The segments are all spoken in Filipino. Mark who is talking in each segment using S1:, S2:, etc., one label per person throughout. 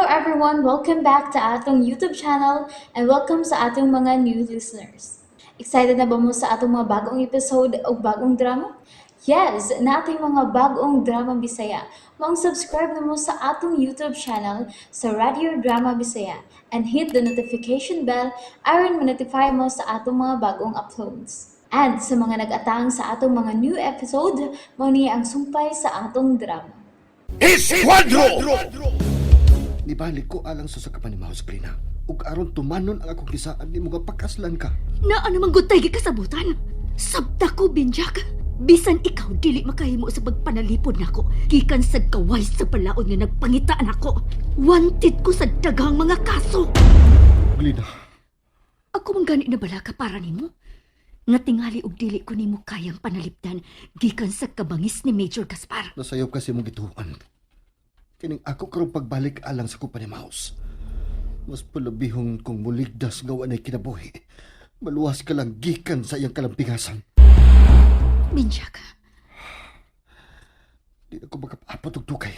S1: everyone, welcome back to atong YouTube channel and welcome sa atong mga new listeners. Excited na ba mo sa atong mga bagong episode o bagong drama? Yes, na ating mga bagong drama Bisaya. Mag-subscribe na mo sa atong YouTube channel sa Radio Drama Bisaya and hit the notification bell aron ma-notify mo sa atong mga bagong uploads. And sa mga nag-atang sa atong mga new episode, mo niya ang sumpay sa atong drama.
S2: Esquadro!
S3: Nibalik ko alang sa kapanimaw sa Plina. Ug aron tumanon ang akong kisaan ni mga pakaslan ka.
S4: Naa namang gutay kasabutan. Sabta ko, Binjak. Bisan ikaw dili makahimo sa pagpanalipod nako. Gikan sad kaway sa palaod nga nagpangitaan ako. Wanted ko sa daghang mga kaso.
S3: Glina,
S4: Ako man gani na bala ka para nimo. Nga tingali og dili ko nimo kayang panalipdan gikan sa kabangis ni Major Gaspar.
S3: nasayop kasi mong gituan. Kining ako karong pagbalik alang sa kapanimaws. Mas palabihong kung muligdas nga wanay kinabuhi. Maluwas ka lang gikan sa iyang kalampingasan.
S4: Binjak,
S3: Di na ko makapapat og dukay.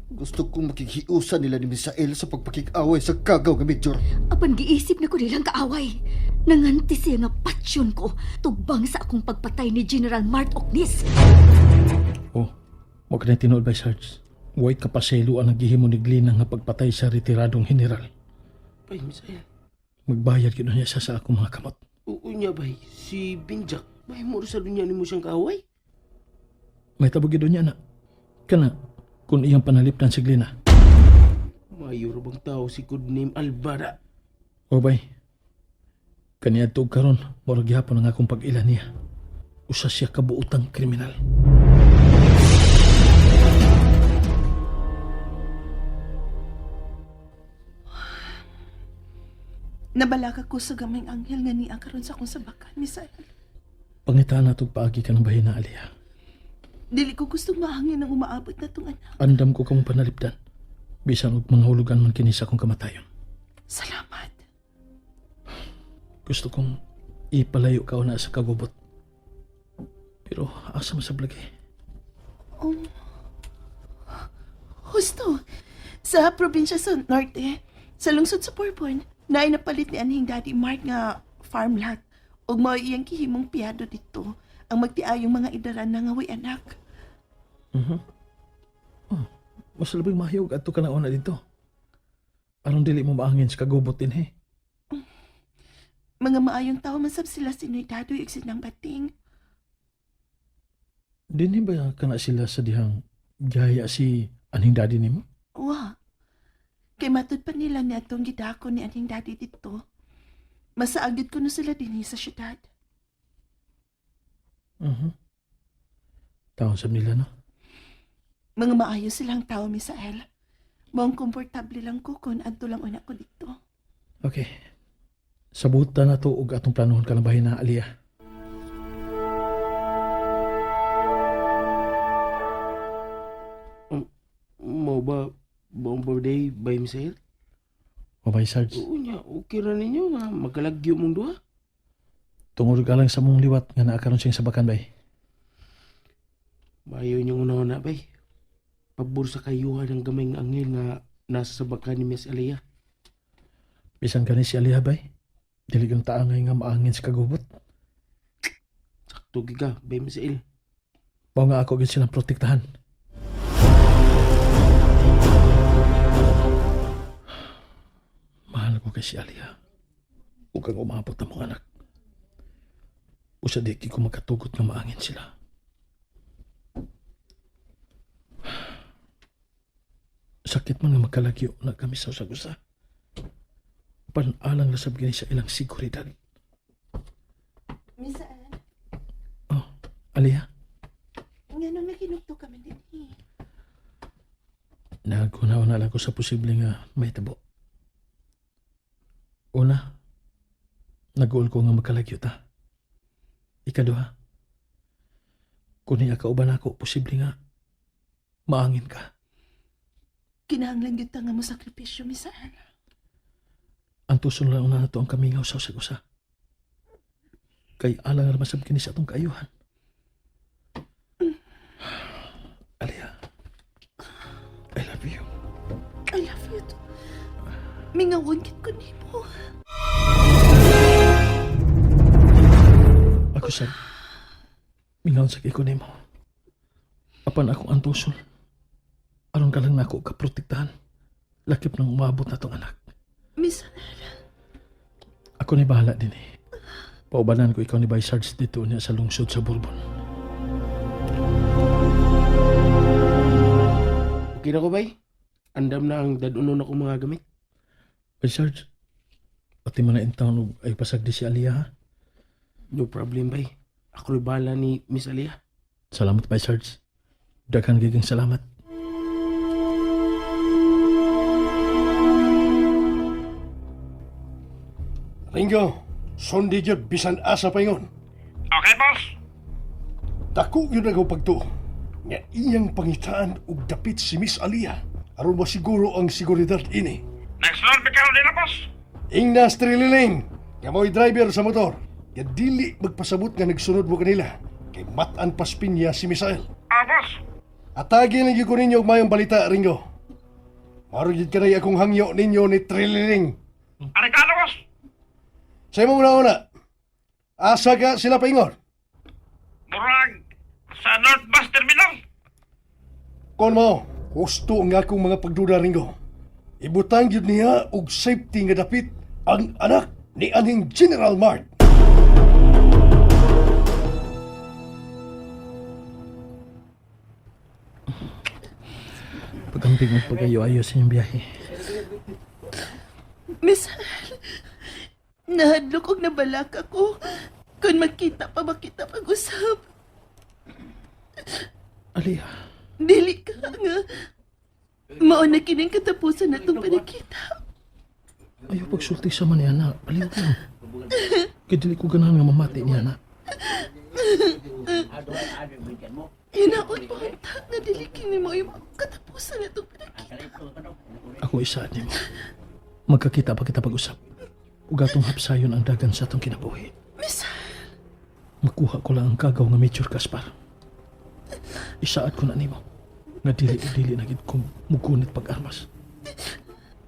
S3: Gusto kong makikhiusan nila ni Misael sa pagpakik-away sa kagaw nga Major.
S4: apan giisip na ko nilang kaaway. Nanganti siya nga patsyon ko tubang sa akong pagpatay ni General Mart Oknis.
S2: Oh, mo ka na tinuod ba, Sarge? Huwag kapaselo ang naghihimo ni Glina nga pagpatay sa retiradong general.
S5: Bay, Misael.
S2: Magbayad gino niya siya sa akong mga kamot.
S5: Oo niya, bay. Si Binjak. Bay mo sa dunya ni mo siyang kaaway.
S2: May tabog gino niya na. Kana, kung iyang panalipdan si Glina.
S5: Mayor bang tao si codename Alvara.
S2: O bay, kaniya tuog karon, morag gihapon ang akong pag-ilan niya. Usa siya kabuutang kriminal.
S6: Nabalaka ko sa gamay anghel nga niya karon sa akong sabakan, Misael.
S2: Pangitaan na itong paagi ka ng bahina, Aliyah.
S6: Dili ko gusto mahangin ang umaabot na tong anak.
S2: Andam ko kang panalipdan. Bisan og mga hulugan man kini sa akong kamatayon.
S6: Salamat.
S2: Gusto kong ipalayo ka na sa kagubot. Pero asa mo sa blagi?
S6: Husto, sa probinsya sa Norte, sa lungsod sa Porpon, naay napalit ni anhing Daddy Mark nga farm lot. Ug mao iyang kihimong piyado dito ang magtiayong mga idaran na nga way anak.
S2: Mas labing mahiyog at ka na una dito. Aron dili mo maangin sa kagubot din, he.
S6: Mga maayong tao masab sila sinoy dadoy ug sinang bating.
S2: Dini ba ka na sila sa dihang gaya si aning daddy ni mo?
S6: Wa. Kay matud pa nila ni atong gidako ni anhing Daddy dito. Masaagid ko na sila dinhi sa syudad.
S2: Taon sa nila, no?
S6: Mga maayos silang tao, Misael. Mong komportable lang ko kung adto lang una ko dito.
S2: Okay. Sabutan na to og atong planohon ka ng bahina, Aliyah.
S5: Mau ba birthday, bay, Misael?
S2: O bay, Sarge?
S5: Oo niya. Okay ra ninyo nga magkalagyo mong duha.
S2: Tungod ka lang sa mong liwat nga naakaroon siyang sabakan, bay.
S5: Mayo niyong una-una, bay. Pabor sa kayuhan ng gamay ng anghel nga nasa sabakan ni Miss Aliyah.
S2: Bisan ka ni si Aliyah, bay. Dili kang taangay nga maangin sa kagubot.
S5: Sakto giga, bay, Misael.
S2: Bao nga ako gid silang protektahan. Mahal ko kay si Aliyah. Huwag kang umabot ng mga anak. Usa di ko magkatugot nga maangin sila. Sakit man nga magkalagyo na kami sa usag-usa. Panalang nasab gini sa ilang seguridad.
S6: Misael,
S2: Oh, Aliyah,
S6: nga nung naginugto kami dinhi.
S2: nagkunaw na lang ko sa posible nga may tabo. Una, nag-uol ko nga magkalagyo ta. Ikaduha, kung niya kauban ako, posible nga maangin ka.
S6: Kinahanglan gyud ta nga mo sakripisyo, Misael.
S2: Ang tuson lang na nato ang kamingaw sa usag-usa. Kay alang ramasab kini sa atong kaayuhan. Aliyah, I love you.
S6: I love you Mingawon kit ko nimo.
S2: Ako sad, mingaon sa ko nimo. Apan akong antusol, aron ka lang nako kaprotektahan. Lakip nang umabot na tong anak.
S6: Miss,
S2: Ako ni bahala din eh. Paubanan ko ikaw ni Bay Sarge dito niya sa lungsod sa Bourbon.
S5: Okay na ko, bay? Andam na ang dadunon ako mga gamit.
S2: Bay Sarge, pati mo na in town og ay pasagdi si Aliyah ha?
S5: No problem, bay. Ako rin bahala ni Miss Aliyah.
S2: Salamat Bay Sarge. Daghang gigang salamat.
S7: Ringo, sundi jud bisan asa pa ingon.
S8: Okay, boss.
S7: Dako yun ako pagtuo. Nga iyang pangitaan ug dapit si Miss Aliyah. Aron masiguro ang seguridad ini.
S8: Next round, bigyan nila, boss.
S7: Ingnas trililing, nga mo'y driver sa motor. Nga dili magpasabot nga nagsunod mo kanila. Kay matan paspinya si Misael.
S8: Boss.
S7: Atagi lang ko ninyo og mayong balita, Ringo. Marugid ka na akong hangyo ninyo ni Trililing.
S8: Arikado, boss.
S7: Sa imo una, asa ka sila paingon?
S8: Murag sa North Bus Terminal.
S7: Kon mo, husto ang akong mga pagduda, Ringo. Ibutang yun niya og safety nga dapit ang anak ni aning General Mart.
S2: Pagamping mo pagayo-ayo sa inyong biyahe.
S6: Miss, nahadlok og nabalak ako. Kung makita pa makita pag-usap.
S2: Aliyah,
S6: Dili ka nga. Mao na kining katapusan na itong panakita.
S2: ayaw pagsulti sa man niya na. Aliw ko. Kaya dili ko ganahan nga mamati niya na.
S6: Hinaon mo ang tak na dili kini mo yung katapusan na itong panakita.
S2: Ako isa ni mo. Magkakita pa kita pag-usap. Ug atong hapsayon ang dagan sa atong kinabuhi.
S6: Miss,
S2: Makuha ko lang ang kagaw nga Major Gaspar. Isaad ko na nimo. Nga dili na gid kong mugunit pag-armas.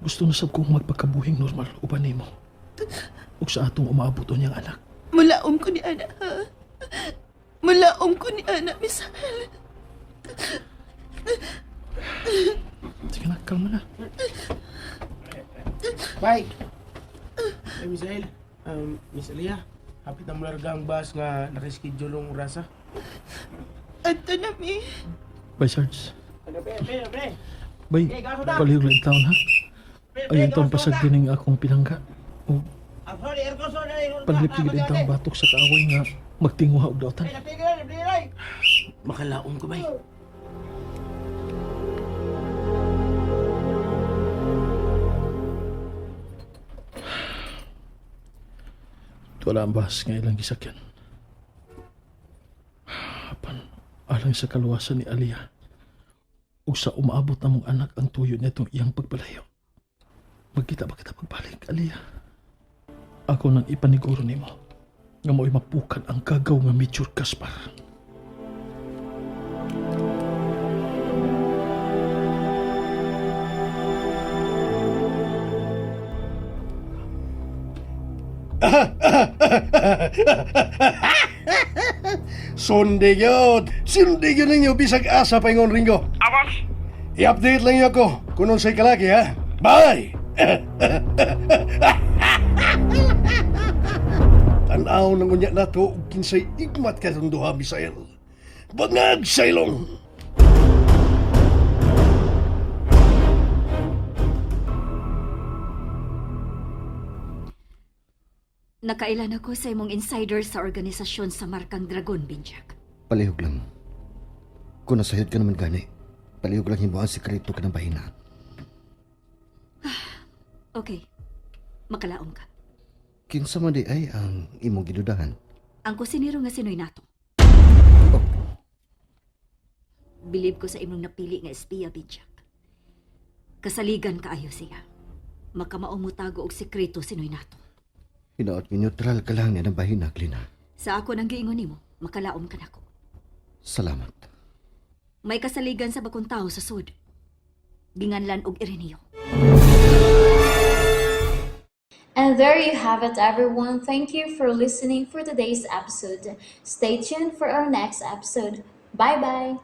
S2: Gusto na sab kong magpakabuhing normal uban nimo. Ug sa atong umaabot niyang anak.
S6: mulaom ko ni Ana, ha? Mulaom ko ni Ana, Miss Hal.
S2: Sige na, kalma na.
S5: Bay! Hey, Miss Ael. Miss Aliyah, hapit na malarga ang bus nga nakaschedule ng orasa.
S6: Ato na, mi.
S2: Bay Sarge. Bay, palihog lang taon ha. Ayun taon pasag dining akong pinangga. O panlipigid ang taong batok sa kaaway nga magtinguha og daotan.
S5: Makalaong ko, bay.
S2: Wala ang bahas nga ilang gisakyan. Apan, alang sa kaluwasan ni Aliyah, ug sa umaabot na mong anak ang tuyo nitong iyang pagpalayo. Magkita ba kita pagbalik, Aliyah? Ako nang ipaniguro nimo nga mo'y mapukan ang kagaw nga Major Gaspar.
S7: Sundi yun ninyo bisag asa pa ingon, Ringo.
S8: Boss.
S7: I-update lang niyo ako kung nung sa'y kalaki, ha? Bye! Tanaw ng unya na to ug kinsay igmat ka ng duha, Misael. Bangag saylong!
S4: Nakailan ako sa imong insider sa organisasyon sa Markang Dragon, Binjak.
S3: Palihog lang. Kung nasayod ka naman gani, palihog lang himuan sikreto ka ng bahina.
S4: Okay, makalaom ka.
S3: Kinsa man di ay ang imong gidudahan.
S4: Ang kusinero nga sinoy nato. Bilib ko sa imong napili nga espiya, Binjak. Kasaligan kaayo siya. Makamaong mutago og sekreto sinoy nato.
S3: Hinaot neutral ka lang niya ng bahina, Glina.
S4: Sa ako nang giingon nimo, makalaom ka nako.
S3: Salamat.
S4: May kasaligan sa bakong tao sa sud. Ginganlan og Ireneo.
S1: And there you have it, everyone. Thank you for listening for today's episode. Stay tuned for our next episode. Bye bye.